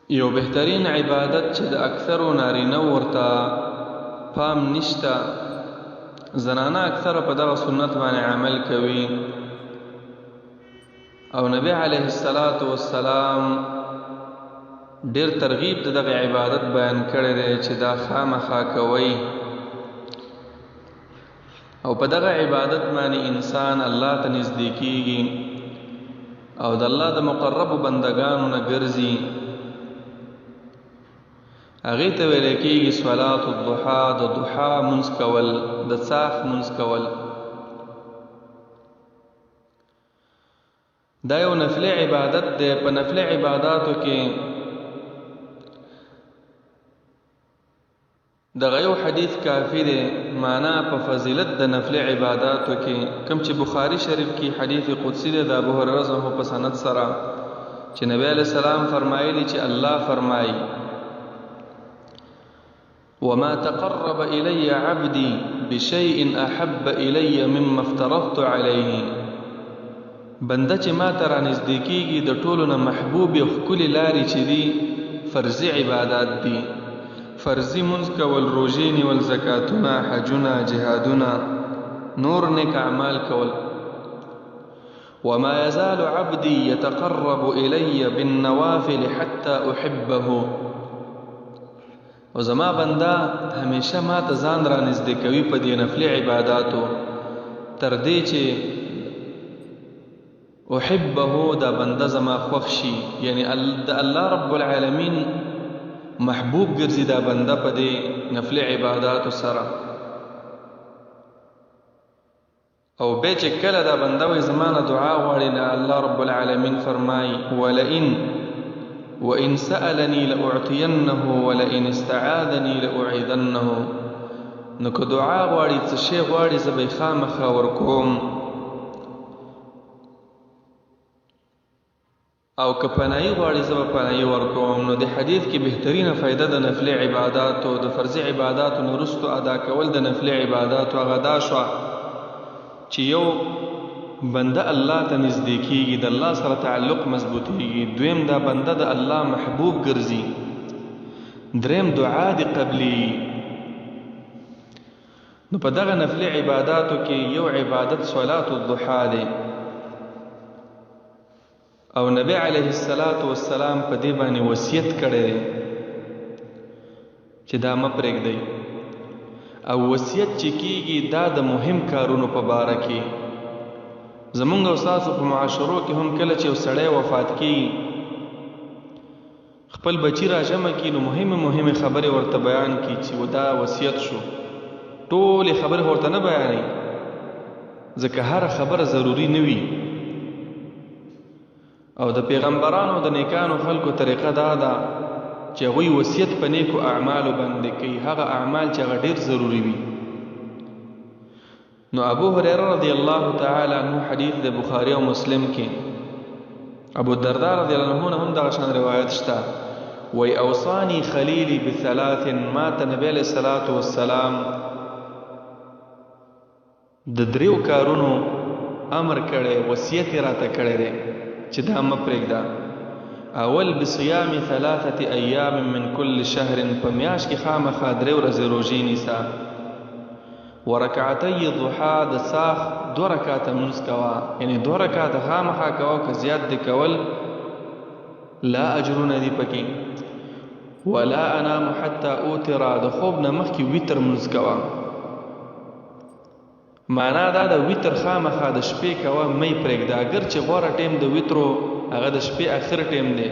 یو بهترین عبادت چې د اکثرو نارینه ورته پام نشته، زنانه اکثر په دغه سنت باندې عمل کوي، او نبی علیه السلام ډیر ترغیب د دغه عبادت بیان کړی دی چې دا خامخا کوي، او په دغه عبادت باندې انسان الله ته نږدې کیږي او د الله د مقرب بندگانو نه ګرځي. هغې ته ویل کېږي صلات الضحا، د ضحا منځ کول، د څاښ منځ کول. دا یو نفلي عبادت دی. په نفلي عباداتو کې دغه یو حدیث کافی دی معنا په فضیلت د نفلي عباداتو کې، کوم چې بخاری شریف کې حدیث قدسی دی د ابو هريره څخه په سند سره چې نبی علیہ السلام فرمایلی چې الله فرمایي وما تقرب إلي عبدي بشيء أحب إلي مما افترضت عليه. بنده چې ما ته رانږدې کېږي د ټولو نه محبوب یو ښکلې لارې چې دي فرضي عبادات دي. فرضي منځ کول، روژې نیول، زکاتونه، حجونه، جهادونه، نور نیک اعمال کول. وما يزال عبدي يتقرب إلي بالنوافل حتى أحبه. او زما بنده همیشه ما ته ځان را نږدې کوي په دې نفلي عباداتو تر دې چې احبه، دا بنده زما خوښ شي، یعنی د الله رب العالمین محبوب ګرځي دا بنده په دې نفلي عباداتو سره. او بیا چې کله دا بنده وایي زما نه دعا غواړي، نه الله رب العالمین فرمایي وإن سألني لأعطينه ولئن استعاذني لأعيذنه. نو که دعا غواړي، څه شی غواړي، زه به یې خامخا ورکوم، او که پناهي غواړي زه به پناهي ورکوم. نو د حدیث کې بهترینه فایده د نفلي عباداتو، د فرضي عباداتو نه وروستو ادا کول د نفلي عباداتو هغه دا شوه چې یو بنده الله ته نږدې کېږي، د الله سره تعلق مضبوطېږي. دویم دا بنده د الله محبوب ګرځي. دریم دعا دې قبلي. نو په دغه نفلي عباداتو کې یو عبادت صلات الضحا دی، او نبی علیه السلام په دې باندې وصیت کړی دی چې دا مه پرېږدئ. او وصیت چې کېږي دا د مهم کارونو په باره کې. زمونږ او ستاسو په معاشرو کې هم کله چې یو سړی وفات کېږي، خپل بچي را جمع کړي، نو مهمې خبرې ورته بیان کړي چې دا وصیت شو. ټولې خبرې ورته نه بیانوي، ځکه هره خبره ضروري نه وي. او د پیغمبرانو د نیکانو خلکو طریقه دا ده چې هغوی وصیت په نیکو اعمالو باندې کوي، هغه اعمال چې هغه ډېر ضروري وي. نو ابو هريره رضی الله تعالی عنہ حدیث د بخاری او مسلم کې، ابو الدرداء رضی الله عنه هم دغه شان روایت شته، وی اوصانی خلیلی بثلاث. ما ته نبی علیہ السلام د دریو کارونو امر کړی، وصیت راته کړی دی چې دا مه پرېږده. اول بصیام 3 ایام من کل شهر، په میاشت کې خامخا 3 ورځې روژې نیسه. ورکعتی الضحا، د څاښ 2 رکعاته منځ کوه، یعنی 2 رکعاته خامخا کوه، که زیات دې کول لا اجرونه دي پکې. ولا انام حتی اوتر، د خوب نه مخکې ویتر منځ کوه. معنا دا د ویتر خامخا د شپې کوه، مې پرېږده. اگر چې غوره ټیم د ویترو هغه د شپې اخر ټیم دی،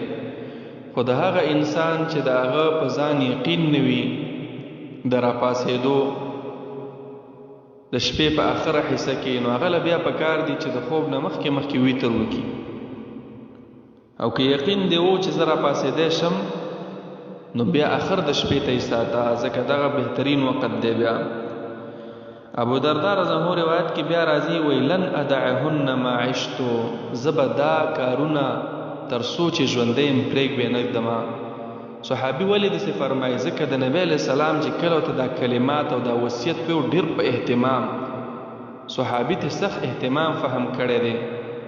خو د هغه انسان چې د هغه په ځان یقین نه وي د راپاسېدو د شپې په اخره حصه کې، نو هغه له بیا پکار دی چې د خوب نه مخکې ویتر وکړي. او که یقین دی و چې زه راپاسېدی شم، نو بیا اخر د شپې ته یې ساته، ځکه دغه بهترین وخت دی. بیا ابو درداء رضی الله عنه روایت کې بیا راځي، وی لن ادعهن ما عشتو، زه به دا کارونه تر څو چې ژوندی یم پرېږدم نه ږدمه. صحابي ولې داسې فرمایي؟ ځکه د نبی علیه السلام چې کله ورته دا کلمات او دا وصیت په ډېر په اهتمام، صحابي ته سخت اهتمام فهم کړی دی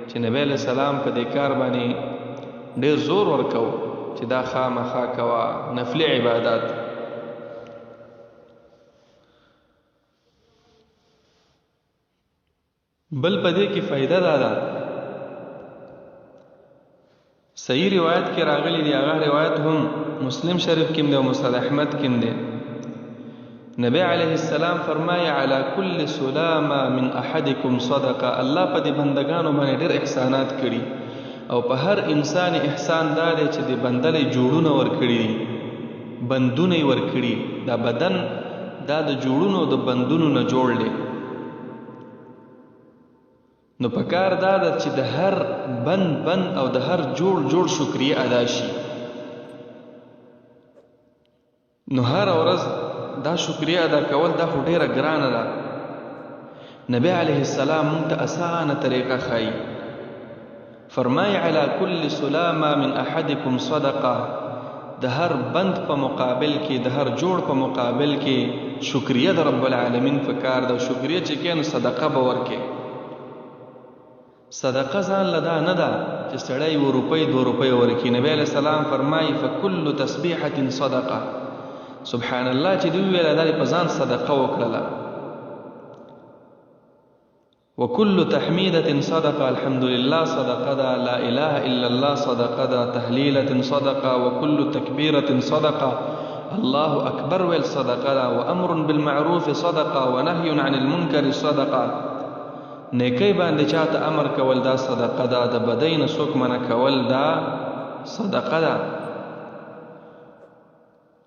چې نبی علیه السلام په دې کار باندې ډېر زور ورکو. چې دا خامخا کوه، نفلي عبادات. بل پدې کې فائدہ دا ده، صحیح روایت کې راغلی دی، هغه روایت هم مسلم شریف کې دی او مسند احمد کې دی. نبی علیه السلام فرمایي علی کل سلامه من احدکم صدقه. الله په دې بندگانو باندې ډېر احسانات کړي او په هر انسان احسان دا دی چې د بندلې جوړونه ورکړي دي، بندونه یې ورکړي. دا بدن دا د جوړونو د بندونو نه جوړ دی. نو پکار دا ده چې د هر بند او د هر جوړ شکریه ادا شي. نو هر ورځ دا شکریه ادا کول دا خو ډیره ګرانه ده. نبی علیه السلام مونږ ته اسانه طریقه ښایي. فرمایي علی کل سلامه من احدکم صدقه. د هر بند په مقابل کې، د هر جوړ په مقابل کې شکریه د رب العالمین پکار ده. شکریه چې کینو صدقه به ورکې. صدقه ځان لدا نه ده چې سړی 1 روپۍ 2 روپۍ ورکړي. نبی علیه السلام فرمایي فکل تسبیحة صدقه. سبحان الله چې دوی ویل دا په ځان صدقه وکړله. وکل تحمیدة صدقه. الحمد لله صدقه ده. لا اله الا الله صدقه ده. تهلیلة صدقه. وکل تکبیرة صدقه. الله اکبر ویل صدقه ده. وامر بالمعروف صدقه. ونهی عن المنکر صدقه. نیکی باندې چاته امر کول دا صدقه ده. د بدۍ نه څوک منع کول دا صدقه ده.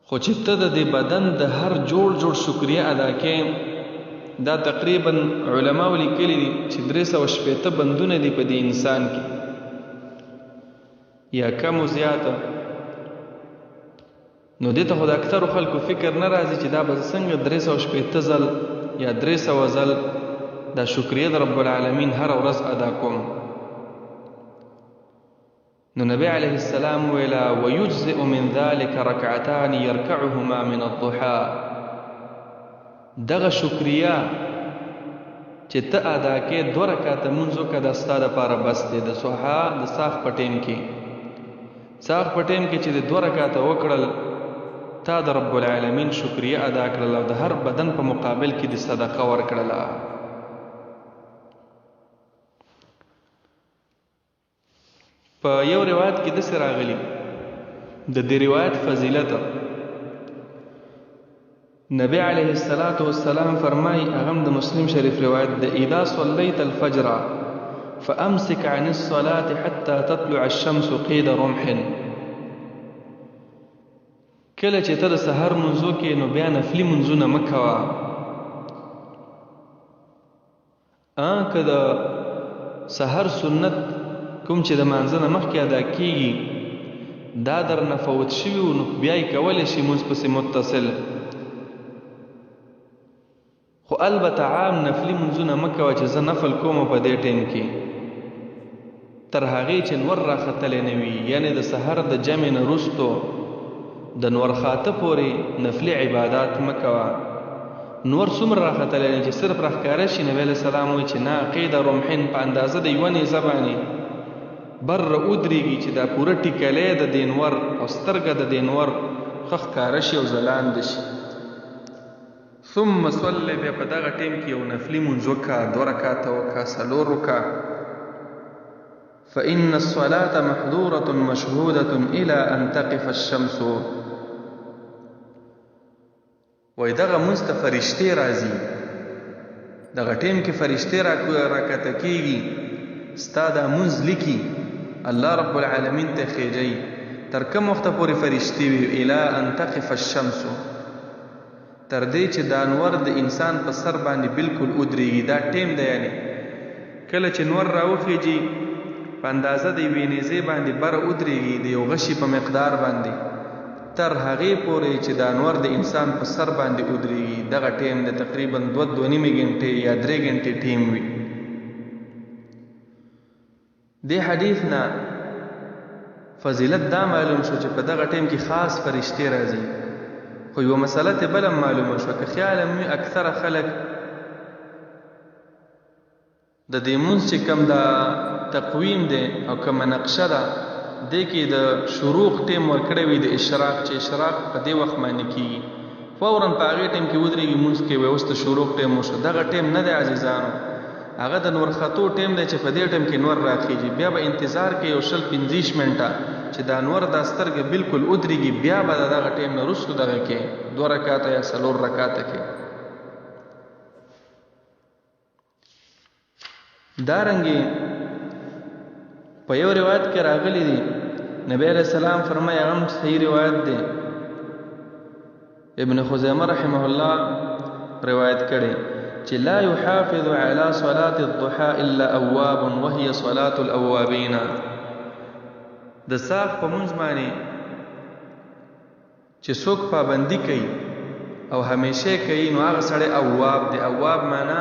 خو چې ته د دې بدن د هر جوړ شکریه ادا کې، دا تقریبا علماء لیکلي دي چې 380 بندونه دي په دې انسان کې، یا کم و زیاته. نو دې ته خو د اکثرو خلکو فکر نه راځي چې دا به څنګه 380 ځل یا 300 ځل دا شکریه د رب العالمین هر ورځ ادا کوم. نو نبی علیه السلام ویلا ويجزئ من ذلك ركعتان يركعهما من الضحى. دغه شکریه چې ته ادا کې 2 رکعاته مونږ وکړه د ستاره لپاره بس دی. د صبح د صاف پټیم کې چې د 2 رکعاته وکړل، تا د رب العالمین شکریه ادا کړل او د هر بدن په مقابل کې د صدقه ورکړل. په یو روایت کې داسې راغلی، د دې روایت فضیلت نبی علیه السلام فرمایي، هغه د مسلم شریف روایت ده، اذا صليت الفجر فامسك عن الصلاه حتى تطلع الشمس قيد رمح. کله چې ته د سحر منځو کې نو بیا نفلي منځونه مه کوه. که د سحر سنت کوم چې د مانځه نه مخکې ادا کېږي دا در نه فوت شوي و، نو بیا یې کولی شي مونځ پسې متصل. خو البته عام نفلي منځونه مه کوه چې زه نفل کوم په دې ټیم کې تر هغې چې نور راختلی نه وي، یعنې د سحر د جمع نه وروستو د نور خاته پورې نفلي عبادات مه کوه. نور څومره راختلی نه چې صرف راښکاره شي. نبی علیه السلام وایي چې نه، قید رمحین په اندازه د یوه نیزه باندې بر ودرېږي چې دا پوره ټیکلی د دې نور او سترګه د دې نور ښه ښکاره شي او ځلانده شي. ثم صلی، بیا په دغه ټیم کې یو نفلي مونځ وکړه، 2 رکعاته وکړه، 4 وکړه. فإن الصلاة محظورة مشهودة إلى أن تقف الشمس. وای دغه مونځ ته فرشتې راځي، دغه ټیم کې فرشتې راکته کېږي، ستا دا مونځ لیکي، الله رب العالمین ته خېجئ. تر کوم وخته پورې فرشتې وي؟ إلى أن تقف الشمس، تر دې چې دا نور د انسان په سر باندې بالکل ودرېږي. دا ټیم دی، یعنی کله چې نور راوخېږي په اندازه د یوې نیزې باندې بره ودرېږي د یو غشي په مقدار باندې، تر هغې پورې چې دا نور د انسان په سر باندې ودرېږي. دغه ټیم د تقریبا 2.5 غنټې یا 3 غنټې ټیم وي. دې حدیث نه فضیلت دا معلوم شو چې په دغه ټیم کې خاص فرشتې راځي. خو یوه مسله ته بله معلومه شوه، که خیال مې اکثره خلک د دې مونځ چې کوم دا تقویم دی او کومه نقشه ده دې کې د شروق ټیم ورکړی وي د اشراق چې اشراق په دې وخت باندې کېږي فوراً په هغې ټیم کې ودرېږي مونځ کې وایي اوس د شروق ټیم وشو دغه ټیم نه دی عزیزانو هغه د نور خطو ټیم دی چې په دې ټیم کې نور راخیږي بیا به انتظار کوي یو 20-25 منټه چې دا نور دا سترګه بالکل ودرېږي بیا به د دغه ټیم نه وروستو دغه کې 2 رکعاته یا 4 رکعاته کې دارنګې په یو روایت کې راغلی دی نبی علیہ السلام فرمایي هغه هم صحیح روایت دی ابن خزیمه رحمه الله روایت کړی چې لا يحافظ على صلاة الضحى إلا أواب وهي صلاة الأوابين د ساق په منځ باندې چې څوک پابندي کوي او همیشه کوي نو هغه سړی اواب دی اواب معنا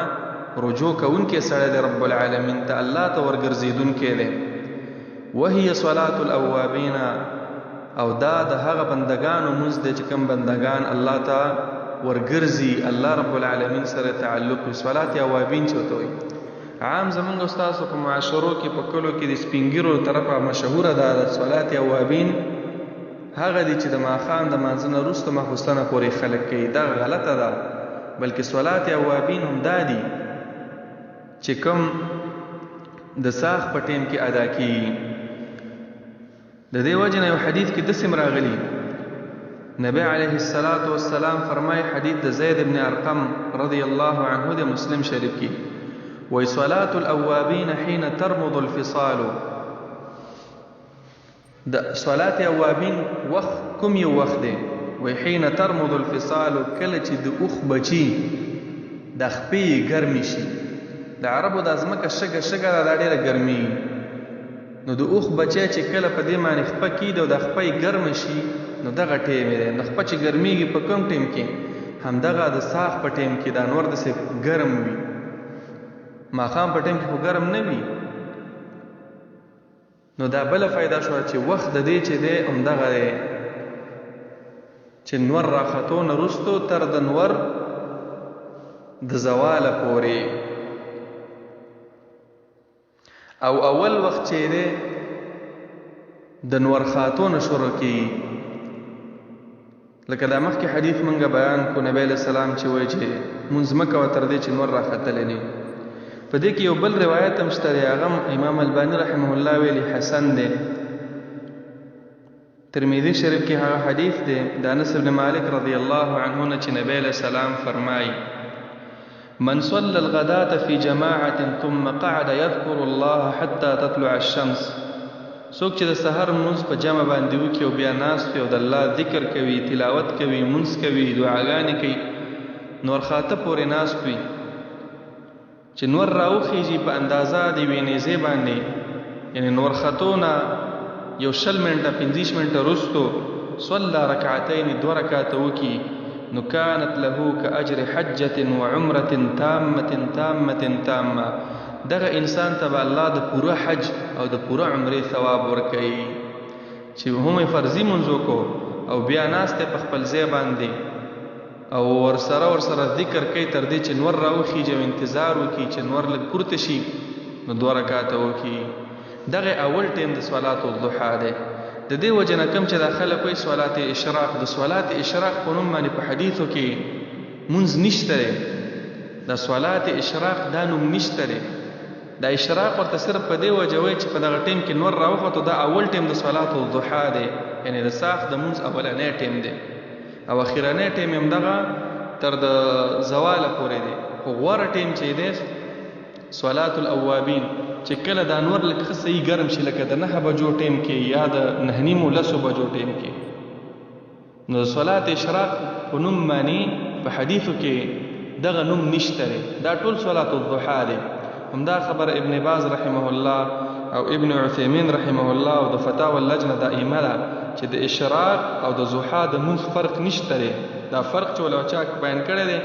رجوع کوونکی سړی دی رب العالمین ته الله ته ورګرځېدونکی دی وهي صلاة الأوابين او دا د هغه بندگانو منځ دی چې کوم بندگان الله ته ورګرځي الله رب العالمین سره تعلق وي صلات اوابین چې وته وي عام زمونږ استادو په معاشرو کې په کلو کې د سپینګیرو طرفه مشهوره ده د صلات اوابین هغه دي چې د ماښام د مانځه نه وروسته ماخوستنه پورې خلک کوي دا غلطه ده بلکې صلات اوابین هم دا دي چې کوم د ساخ په ټیم کې ادا کیږي د دې وجه نه یو حدیث کې داسې راغلی نبی علیه الصلاة والسلام فرمای حدیث د زید بن ارقم رضی الله عنه د مسلم شریف کې وی صلاة الاوابین حين ترمض الفصال د صلاة اوابین وخت کوم یو وخت دی وی حين ترمض الفصال کله چې د اوخ بچي د خپې ګرمي شي د عربو د ازمکه شګه دا ډیره ګرمي نو د اوخ بچی چې کله په دې باندې خپه کیږي او د خپې ګرم شي نو دغه ټیم دی د خپه چې ګرمیږي په کوم ټیم کې همدغه د ساخ په ټیم کې دا نور داسې ګرم وي ماښام په ټیم کې خو ګرم نه وي نو دا بله فایده شوه چې وخت د دې چې دی همدغه دی چې نور راختو نه وروستو تر د نور د زواله پورې او اول وخت چې دی د نور خاتون شروع کی لکه دا مخکې حدیث منګه بیان کو نبی علیہ السلام چې وایي چې مونځ مه کوه تر دې چې نور راختلی نه په دې کې یو بل روایت هم شته دی هغه امام الباني رحمه الله ویلي حسن دی ترمذی شریف کې هغه حدیث دی د انس بن مالک رضی الله عنه نه چې نبی علیہ السلام فرمایي من صلى الغداة في جماعة ثم قعد يذكر الله حتى تطلع الشمس څوک چې د سحر منځ په جمع باندې وکړي او بیا ناست وي او د الله ذکر کوي تلاوت کوي منځ کوي دعاګانې کوي نور خاطه پورې ناست وي چې نور راوخیږي په اندازه د یوې نیزې باندې یعنی نور خطونه یو 20 منټه 15 منټه وروستو صلى رکعتین 2 رکعاته وکړي نو كانت له كأجر حجة وعمرة تامة دغه انسان ته الله د پوره حج او د پوره عمره ثواب ورکړي چې هم فرضي منځو کو او بیا ناسته په خپل ځای باندې او ورسره ذکر کوي تر دې چې نور راوخیږي او انتظار وکړي چې نور لږ پورته شي نو 2 رکعاته وکړي دغه اول ټیم د صلات الضحى ده د دې وجه نه کوم چې داخله کوي صلات اشراق د صلات اشراق په نوم باندې په حدیثو کې منځ نشته د صلات اشراق دا نوم نشته دا اشراق ورته صرف په دې وجه وایي چې په دغه ټیم کې نور راوخته دا اول ټیم د صلات الضحى دی یعنی د ساخ د منځ اولنی ټیم دی او اخرنی ټیم هم دغه تر د زواله پورې دی خو غوره ټیم چې دی صلات الاوابین چې کله دا نور لکه ښه صحیح ګرم شي لکه د 9 بجو ټیم کې یا د 9:30 بجو ټیم کې نو صلات اشراق په نوم باندې په حدیثو کې دغه نوم نشته دا ټول صلات الضحى دی همدا خبر ابن باز رحمه الله او ابن عثیمین رحمه الله او د فتاوی اللجنه دائمه ده چې د اشراق او د ضحى د منځ فرق نشته دا فرق چې ولوچا بیان کړی دی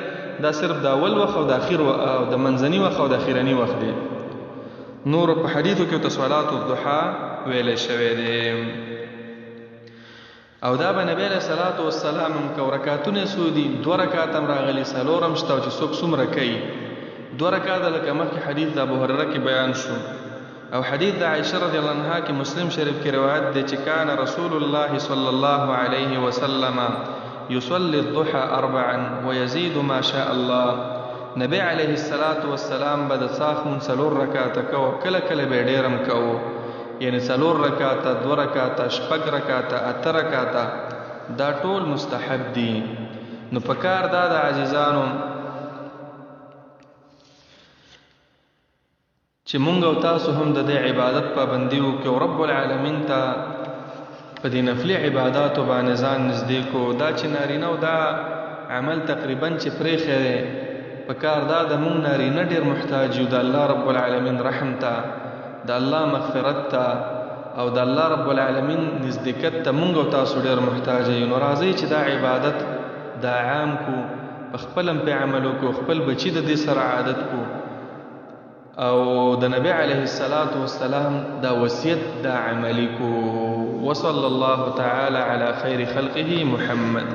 دا صرف د اول وخت او د اخر او د منځنی وخت او د اخرنی وخت دی نور په حدیثو کې د صلات الضحى ویل شوی دی او دا به نبی علیہ الصلوۃ والسلام کو رکعاتونه سودی 2 رکعات هم راغلي سلورم شته چې څوک څومره کوي 2 رکعات لکه مخکې حدیث د ابو هريره کې بیان شو او حدیث د عائشه رضی الله عنها کې مسلم شریف کې روایت دی چې کان رسول الله صلی الله علیه وسلم یصلی الضحى 4 ويزيد ما شاء الله. نبی علیه الصلاة والسلام به د څاښ مونځ 4 رکعاته کوه، کله کله به یې ډېر هم کوو، یعنی 4 رکعاته، 2 رکعاته، 6 رکعاته، 8 رکعاته، دا ټول مستحب دي. نو پکار دا د عزیزانو چې مونږ او تاسو هم د دې عبادت پابندي وکړو او رب العالمین ته په دې نفلي عباداتو باندې ځان نږدې کو. دا چې نارینه او دا عمل تقریبا چې پرېښی دی، پکار دا د مونږ نارینه ډېر محتاج یو د الله رب العالمین رحم ته، د الله مغفرت ته او د الله رب العالمین نزدېکت ته مونږ او تاسو ډېر محتاج یو. نو راځئ چې دا عبادت دا عام کو، په خپل هم پې عمل وکړو، خپل بچي د دې سره عادت کو او د نبی علیه الصلاة والسلام دا وصیت دا عملی کو. وصلی الله تعالی علی خیر خلقه محمد.